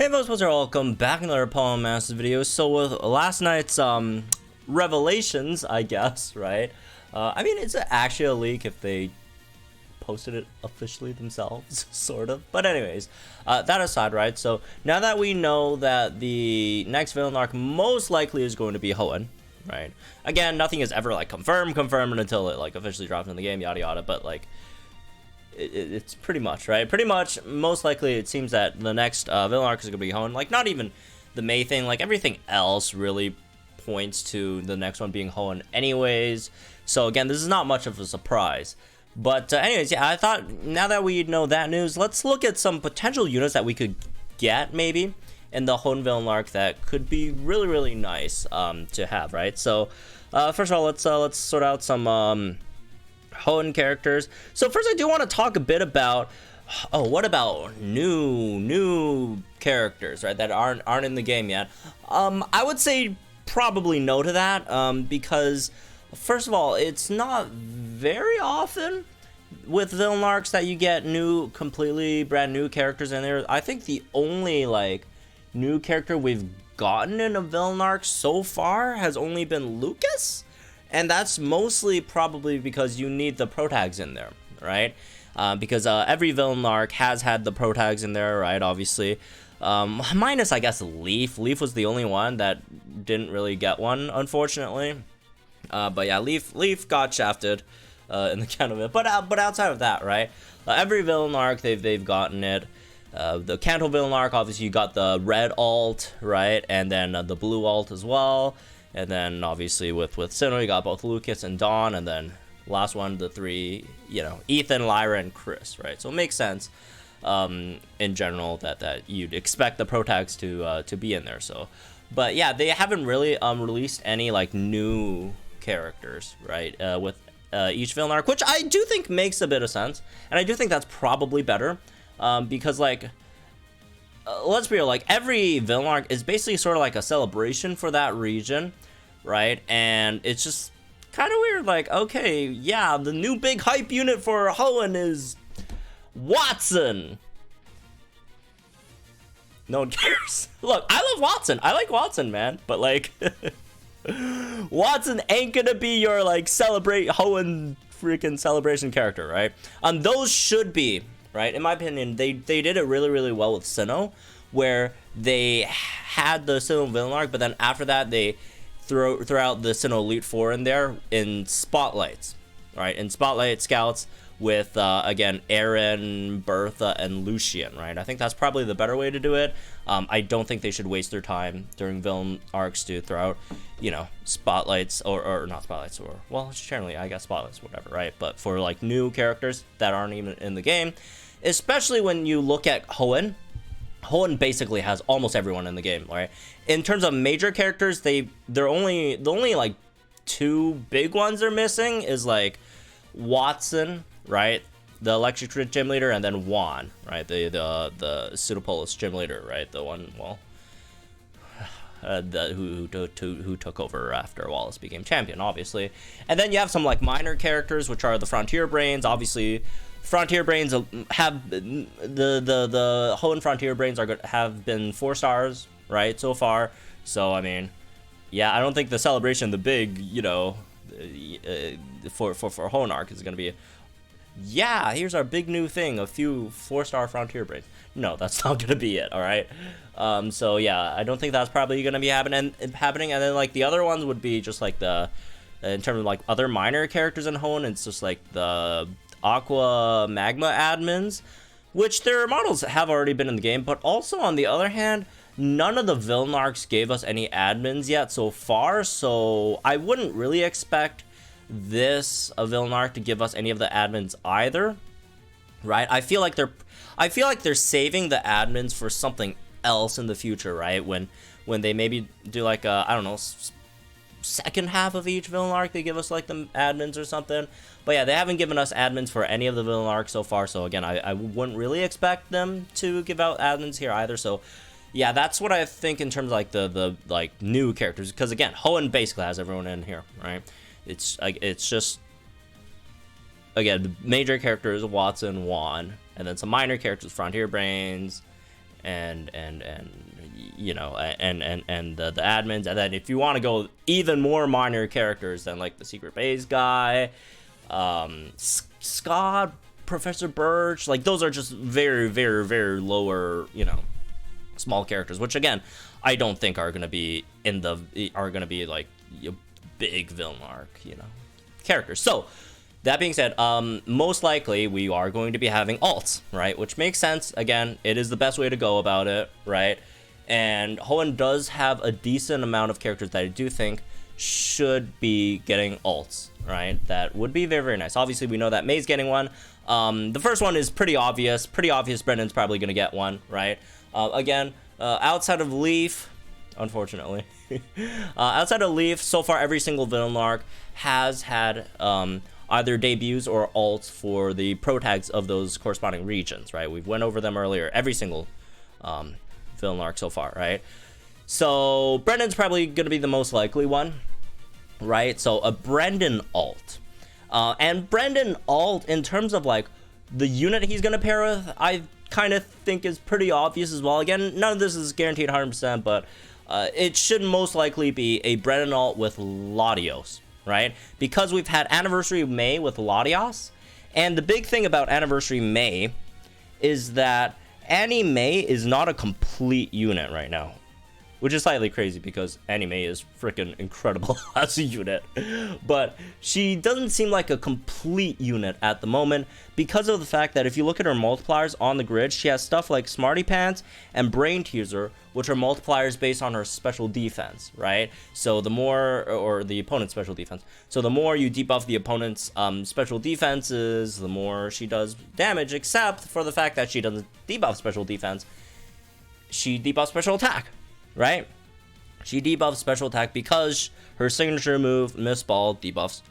Hey folks, what's up? Welcome back to another Paul Masters video. So with last night's revelations, I guess, right? I mean, it's actually a leak if they posted it officially themselves, sort of. But anyways, that aside, right? So now that we know that the next villain arc most likely is going to be Hoenn, right? Again, nothing is ever like confirmed until it like officially drops in the game, yada yada. But like, it's pretty much, right? Pretty much, most likely, it seems that the next villain arc is going to be Hoenn. Like, not even the May thing. Like, everything else really points to the next one being Hoenn anyways. So, again, this is not much of a surprise. But anyways, yeah, I thought, now that we know that news, let's look at some potential units that we could get, maybe, in the Hoenn villain arc that could be really, really nice to have, right? So, first of all, let's sort out some Hoenn characters. So first I do want to talk a bit about what about new characters, right, that aren't in the game yet. I would say probably no to that, because first of all, it's not very often with villain arcs that you get completely brand new characters in there. I think the only like new character we've gotten in a villain arc so far has only been Lucas. And that's mostly probably because you need the pro tags in there, right? Because every villain arc has had the pro tags in there, right? Obviously, minus I guess Leaf. Leaf was the only one that didn't really get one, unfortunately. But yeah, Leaf got shafted in the count of it. But outside of that, right? Every villain arc they've gotten it. The Kanto villain arc, obviously you got the red alt, right? And then the blue alt as well. And then obviously with Sinnoh, you got both Lucas and Dawn, and then last one, the three, Ethan, Lyra, and Chris, right? So it makes sense in general that you'd expect the pro tags to be in there. So, but yeah, they haven't really released any like new characters, right? With each villain arc, which I do think makes a bit of sense, and I do think that's probably better because like. Let's be real, like every villain arc is basically sort of like a celebration for that region, right? And it's just kind of weird, like, okay, yeah, the new big hype unit for Hoenn is Watson. No one cares. Look, I love Watson. I like Watson, man. But like, Watson ain't gonna be your like celebrate Hoenn freaking celebration character, right? Those should be. Right, in my opinion, they did it really, really well with Sinnoh, where they had the Sinnoh villain arc, but then after that they throw out the Sinnoh Elite Four in there in spotlights, right? In spotlight scouts with again Aaron, Bertha, and Lucian, right? I think that's probably the better way to do it. I don't think they should waste their time during villain arcs to throw out, spotlights or not spotlights, or well, generally I guess spotlights, whatever, right? But for like new characters that aren't even in the game, especially when you look at Hoenn basically has almost everyone in the game, right? In terms of major characters, the only like two big ones they're missing is like Watson, right? The electric gym leader, and then Juan, right? The Pseudopolis gym leader, right? The one, well, who took over after Wallace became champion, obviously. And then you have some like minor characters, which are the Frontier Brains. Obviously, Frontier Brains have the Hoenn Frontier Brains have been 4 stars, right, so far. So I mean, yeah, I don't think the celebration, the big, for Hoenn arc is gonna be. Yeah, here's our big new thing, a few 4-star Frontier Brains. No, that's not gonna be it, all right? So yeah, I don't think that's probably gonna be happening. And then like the other ones would be just like in terms of like other minor characters in Hoenn, it's just like the Aqua Magma admins, which their models have already been in the game, but also on the other hand, none of the villain arcs gave us any admins yet so far, so I wouldn't really expect this villain arc to give us any of the admins either, right? I feel like they're saving the admins for something else in the future, right? When they maybe do like a, I don't know, second half of each villain arc, they give us like the admins or something. But yeah, they haven't given us admins for any of the villain arcs so far, so again, I wouldn't really expect them to give out admins here either. So yeah, that's what I think in terms of like the like new characters, because again, Hoenn basically has everyone in here, right? It's just, again, major characters Watson, Juan, and then some minor characters, Frontier Brains, and you know, and the admins. And then if you want to go even more minor characters, then like the secret base guy, Scott, Professor Birch, like those are just very, very, very lower, you know, small characters, which again I don't think are gonna be like a big villain arc, you know, characters. So that being said, most likely we are going to be having alts, right? Which makes sense. Again, it is the best way to go about it, right? And Hoenn does have a decent amount of characters that I do think should be getting alts, right? That would be very, very nice. Obviously, we know that May's getting one. The first one is pretty obvious. Brendan's probably going to get one, right? Again, outside of Leaf, unfortunately, outside of Leaf, so far every single villain arc has had either debuts or alts for the pro tags of those corresponding regions, right? We've went over them earlier. Every single villain arc so far, right? So Brendan's probably going to be the most likely one, right? So a Brendan alt. And Brendan alt, in terms of like the unit he's going to pair with, I kind of think is pretty obvious as well. Again, none of this is guaranteed 100%, but it should most likely be a Brendan alt with Latios, right? Because we've had Anniversary May with Latios, and the big thing about Anniversary May is that Annie May is not a complete unit right now, which is slightly crazy because Annie May is freaking incredible as a unit, but she doesn't seem like a complete unit at the moment because of the fact that if you look at her multipliers on the grid, she has stuff like Smarty Pants and Brain Teaser, which are multipliers based on her special defense, right? So the more, or the opponent's special defense, so the more you debuff the opponent's special defenses, the more she does damage, except for the fact that she doesn't debuff special defense, she debuffs special attack, right? She debuffs special attack because her signature move, Miss Ball, debuffs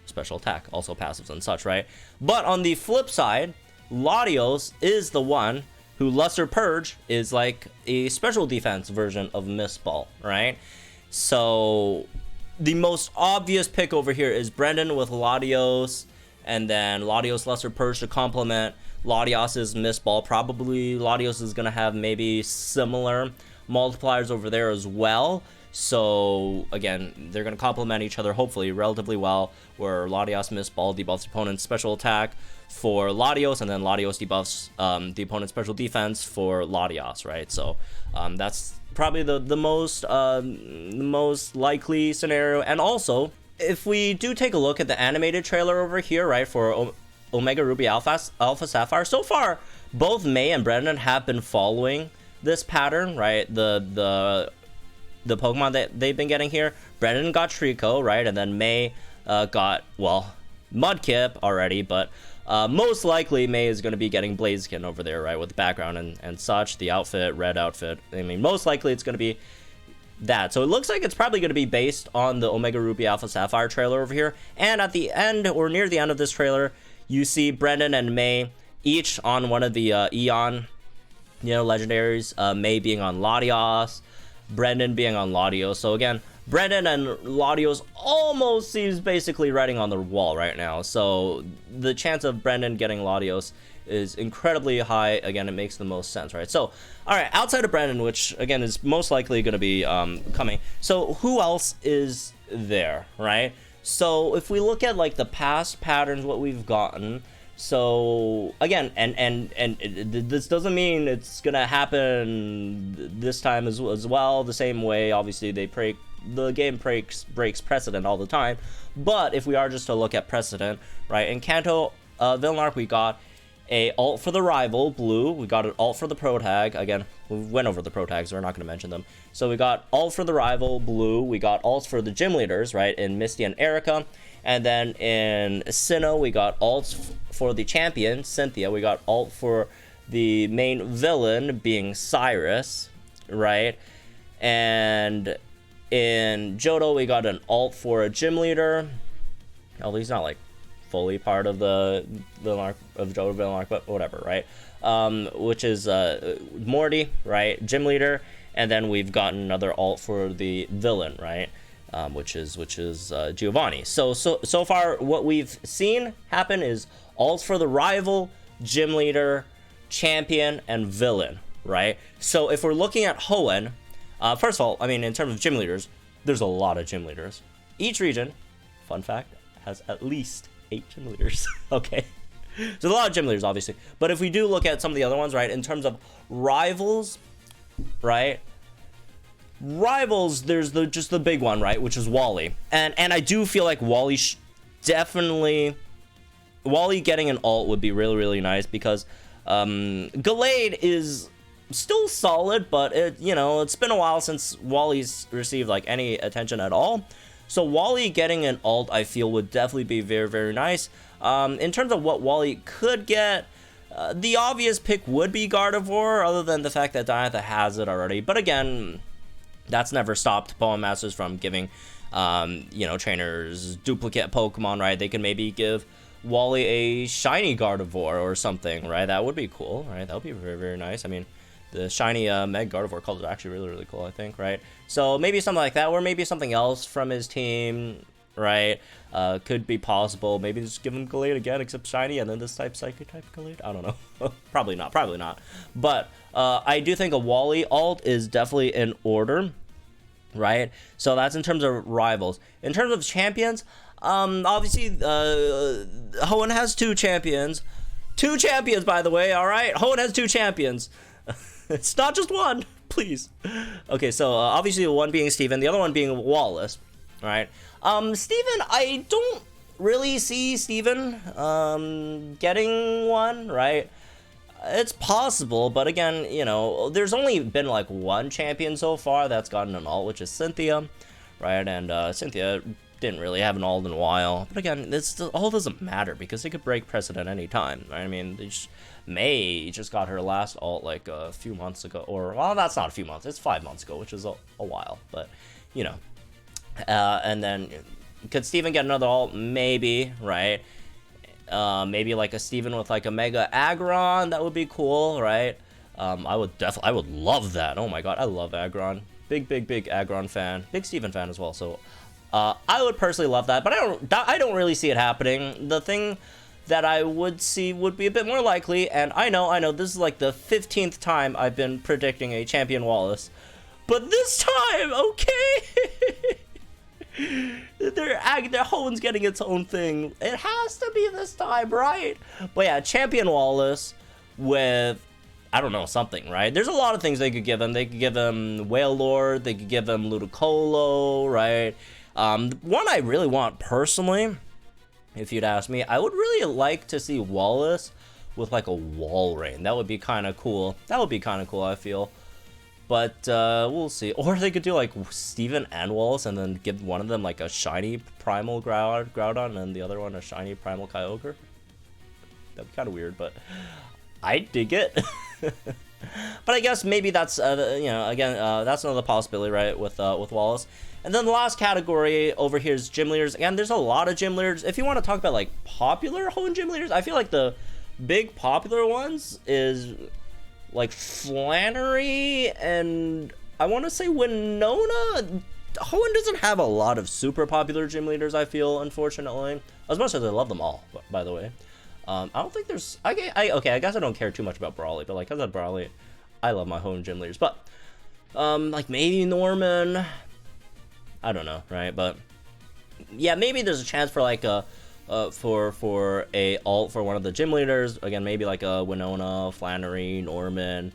special attack, also passives and such, right? But on the flip side, Latios is the one who Lesser Purge is like a special defense version of Miss Ball, right? So the most obvious pick over here is Brendan with Latios, and then Latios Lesser Purge to complement Latios's Miss Ball. Probably Latios is going to have maybe similar multipliers over there as well. So again, they're going to complement each other hopefully relatively well, where Latios Miss Ball debuffs opponent's special attack for Latios, and then Latios debuffs the opponent's special defense for Latios, right? So that's probably the most likely scenario. And also, if we do take a look at the animated trailer over here, right, for Omega Ruby Alpha Sapphire, so far both May and Brendan have been following this pattern, right? The Pokemon that they've been getting here, Brendan got Trico, right? And then May got, well, Mudkip already, but most likely May is going to be getting Blaziken over there, right? With the background and such, the outfit, red outfit. I mean, most likely it's going to be that. So it looks like it's probably going to be based on the Omega Ruby Alpha Sapphire trailer over here. And at the end, or near the end of this trailer, you see Brendan and May each on one of the Eon, you know, legendaries. May being on Latios, Brendan being on Latios. So again, Brendan and Latios almost seems basically writing on the wall right now. So the chance of Brendan getting Latios is incredibly high. Again, it makes the most sense, right? So, all right, outside of Brendan, which again is most likely going to be coming. So who else is there, right? So if we look at like the past patterns, what we've gotten. So again, and this doesn't mean it's gonna happen this time as well. The same way, obviously, the game breaks precedent all the time. But if we are just to look at precedent, right? In Kanto Villain Arc, we got a alt for the rival, blue. We got an alt for the pro tag. Again, we went over the pro tags, so we're not going to mention them. So we got alt for the rival, blue. We got alts for the gym leaders, right, in Misty and Erica. And then in Sinnoh, we got alts for the champion, Cynthia. We got alt for the main villain, being Cyrus, right? And in Johto, we got an alt for a gym leader. Although he's not like fully part of the villain arc of Johto villain arc, but whatever, right? Which is Morty, right? Gym leader. And then we've gotten another alt for the villain, right? Which is Giovanni. So far, what we've seen happen is alts for the rival, gym leader, champion, and villain, right? So if we're looking at Hoenn, first of all, I mean, in terms of gym leaders, there's a lot of gym leaders. Each region, fun fact, has at least 8 gym leaders. Okay, there's a lot of gym leaders, obviously. But if we do look at some of the other ones, right, in terms of rivals, right? Rivals, there's just the big one, right, which is Wally. And I do feel like Wally Wally getting an alt would be really, really nice, because Gallade is still solid, but it's been a while since Wally's received like any attention at all. So Wally getting an alt, I feel, would definitely be very, very nice. In terms of what Wally could get, the obvious pick would be Gardevoir, other than the fact that Diantha has it already. But again, that's never stopped Pokemon Masters from giving, trainers duplicate Pokemon, right? They can maybe give Wally a shiny Gardevoir or something, right? That would be cool, right? That would be very, very nice. I mean, the shiny Meg Gardevoir color is actually really, really cool, I think, right? So maybe something like that, or maybe something else from his team, right? Could be possible. Maybe just give him Gallade again, except shiny, and then this Psychic type Gallade. I don't know. Probably not. But I do think a Wally alt is definitely in order, right? So that's in terms of rivals. In terms of champions, obviously, Hoenn has 2 champions. 2 champions, by the way, all right? Hoenn has 2 champions. It's not just one, please. Okay, so obviously one being Steven, the other one being Wallace, all right? Steven, I don't really see Steven getting one, right? It's possible, but again, there's only been like 1 champion so far that's gotten an alt, which is Cynthia, right? And Cynthia didn't really have an alt in a while. But again, this all doesn't matter, because they could break precedent any time, right? I mean, May just got her last alt like a few months ago, or, well, that's not a few months, it's 5 months ago, which is a while, but, and then, could Steven get another alt? Maybe, right? Maybe like a Steven with like a Mega Aggron, that would be cool, right? I would love that. Oh my god, I love Aggron. Big Aggron fan. Big Steven fan as well, so I would personally love that, but I don't really see it happening. The thing that I would see would be a bit more likely, and I know this is like the 15th time I've been predicting a champion Wallace, but this time, okay. Hoenn's getting its own thing. It has to be this time, right? But yeah, champion Wallace with, I don't know, something, right? There's a lot of things they could give him. They could give him Whale Lord. They could give him Ludicolo, right? One I really want personally, if you'd ask me, I would really like to see Wallace with like a Walrein. That would be kind of cool. I feel. But we'll see. Or they could do like Steven and Wallace, and then give one of them like a shiny Primal Groudon and the other one a shiny Primal Kyogre. That'd be kind of weird, but I dig it. But I guess maybe that's that's another possibility, right, with Wallace. And then the last category over here is gym leaders. Again, there's a lot of gym leaders. If you want to talk about like popular Hoenn gym leaders, I feel like the big popular ones is like Flannery, and I want to say Winona. Hoenn doesn't have a lot of super popular gym leaders, I feel, unfortunately. As much as I love them all, by the way. I don't think there's... Okay, I guess I don't care too much about Brawly, but like, as I said, Brawly, I love my Hoenn gym leaders. But, like, maybe Norman... I don't know, right? But, yeah, maybe there's a chance for, like, for a alt for one of the gym leaders. Again, maybe like a Winona, Flannery, Norman,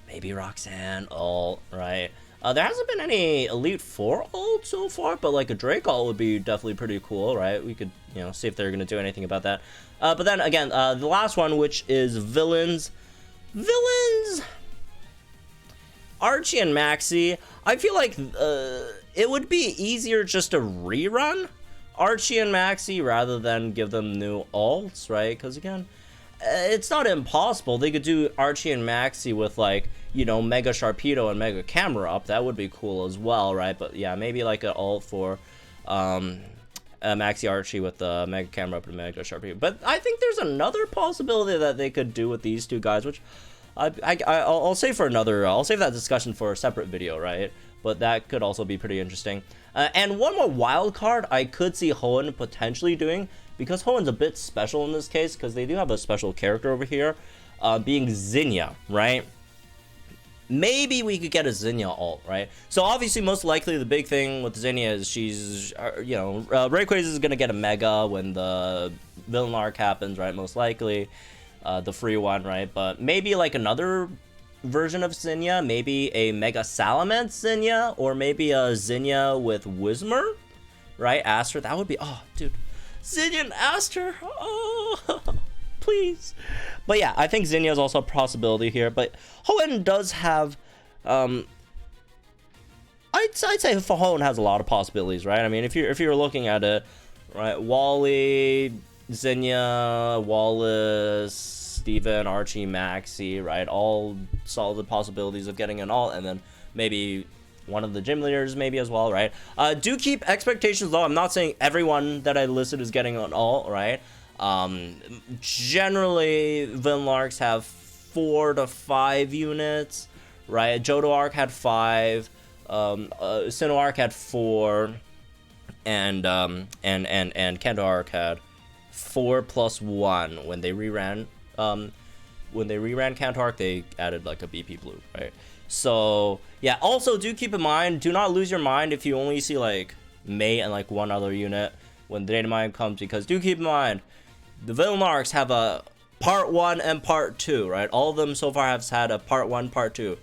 maybe Roxanne alt, right? There hasn't been any Elite Four alt so far, but like a Drake alt would be definitely pretty cool, right? We could, see if they're gonna do anything about that. But then again, the last one, which is villains, Archie and Maxie. I feel like it would be easier just to rerun Archie and Maxie rather than give them new alts, right? Because again, it's not impossible. They could do Archie and Maxie with like, Mega Sharpedo and Mega Camera Up. That would be cool as well, right? But yeah, maybe like an alt for Maxie Archie with the Mega Camera Up and Mega Sharpedo. But I think there's another possibility that they could do with these two guys, which I'll save for another. I'll save that discussion for a separate video, right? But that could also be pretty interesting. And one more wild card I could see Hoenn potentially doing, because Hoenn's a bit special in this case, because they do have a special character over here, being Zinnia, right? maybe we could get a Zinnia ult, right? So obviously, most likely, the big thing with Zinnia is she's, you know, Rayquaza is gonna get a Mega when the Villian Arc happens, right? Most likely, the free one, right? But maybe like another version of Zinnia, maybe a Mega Salamence Zinnia, or maybe a Zinnia with Whismur, right? Aster, that would be, oh, dude, Zinnia and Aster, oh. Please. But yeah, I think Zinnia is also a possibility here. But Hoenn does have, I'd say Hoenn has a lot of possibilities, right? I mean, if you're looking at it, right, Wally, Zinnia, Wallace, Steven, Archie, Maxie, right, all solid possibilities of getting an ult, and then maybe one of the gym leaders maybe as well, right? Do keep expectations low. I'm not saying everyone that I listed is getting an ult, right? Generally, Villian Arcs have 4 to 5 units, right? Johto Arc had 5, Sinnoh Arc had 4, and Kanto Arc had 4 plus 1. When they reran Kanto Arc, they added like a BP Blue, right? So yeah, also do keep in mind, do not lose your mind if you only see like May and like one other unit when the Datamined comes, because do keep in mind, the Villian Arcs have a part 1 and part 2, right? All of them so far have had a part 1, part 2.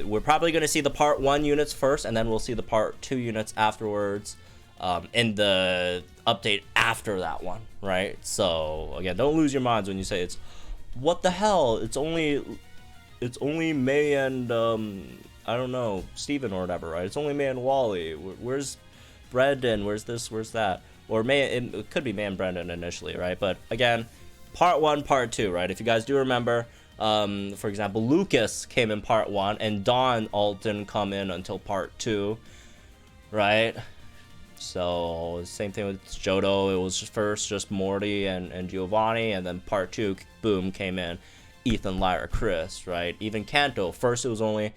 We're probably going to see the part 1 units first, and then we'll see the part 2 units afterwards, in the update after that one, right? So again, don't lose your minds when you say it's, what the hell? It's only May and I don't know, Steven or whatever, right? It's only May and Wally. Where's Brendan? Where's this? Where's that? Or it could be May and Brendan initially, right? But again, part 1, part 2, right? If you guys do remember, for example, Lucas came in part 1, and Dawn ult didn't come in until part 2, right? So same thing with Johto. It was first just Morty and Giovanni, and then part 2, boom, came in Ethan, Lyra, Chris, right? Even Kanto, first it was only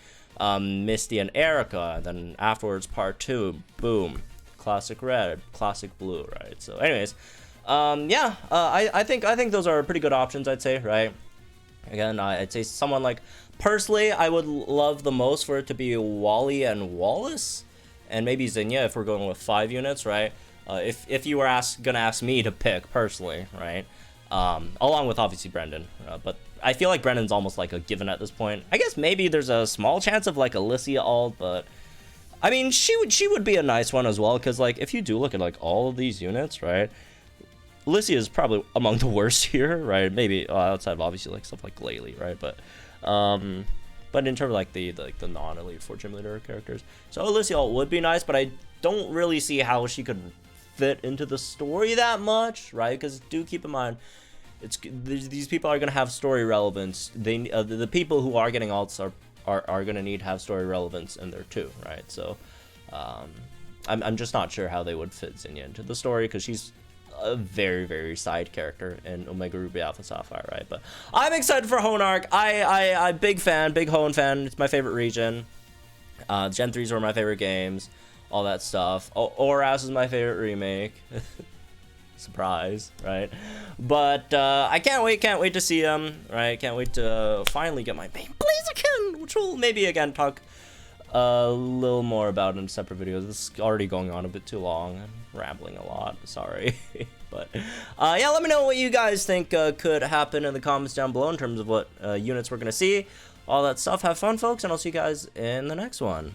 Misty and Erica, and then afterwards part 2, boom, Classic Red, Classic Blue, right? So anyways, yeah, I think those are pretty good options, I'd say, right? Again, I'd say someone like, personally, I would love the most for it to be Wally and Wallace, and maybe Zinnia if we're going with 5 units, right? If you were gonna ask me to pick personally, right? Along with obviously Brendan, but I feel like Brendan's almost like a given at this point. I guess maybe there's a small chance of like Alicia ult, but I mean, she would be a nice one as well, because like if you do look at like all of these units, right, Alicia is probably among the worst here, right? Maybe outside of obviously like stuff like Glalie, right? But in terms of like the non-elite 4 gym leader characters, so Alicia would be nice, but I don't really see how she could fit into the story that much, right? Because do keep in mind, these people are gonna have story relevance. The people who are getting alts are gonna need to have story relevance in there too, right? So I'm just not sure how they would fit Zinnia into the story, because she's a very, very side character in Omega Ruby Alpha Sapphire, right? But I'm excited for Hoenn Arc. I'm big Hoenn fan. It's my favorite region. Gen 3s were my favorite games, all that stuff. Oras is my favorite remake. Surprise, right? But I can't wait to see them, right? Can't wait to finally get my main Blaziken, which we'll maybe again talk a little more about in separate videos. This is already going on a bit too long. I'm rambling a lot, sorry. But yeah, let me know what you guys think could happen in the comments down below in terms of what units we're gonna see, all that stuff. Have fun, folks, and I'll see you guys in the next one.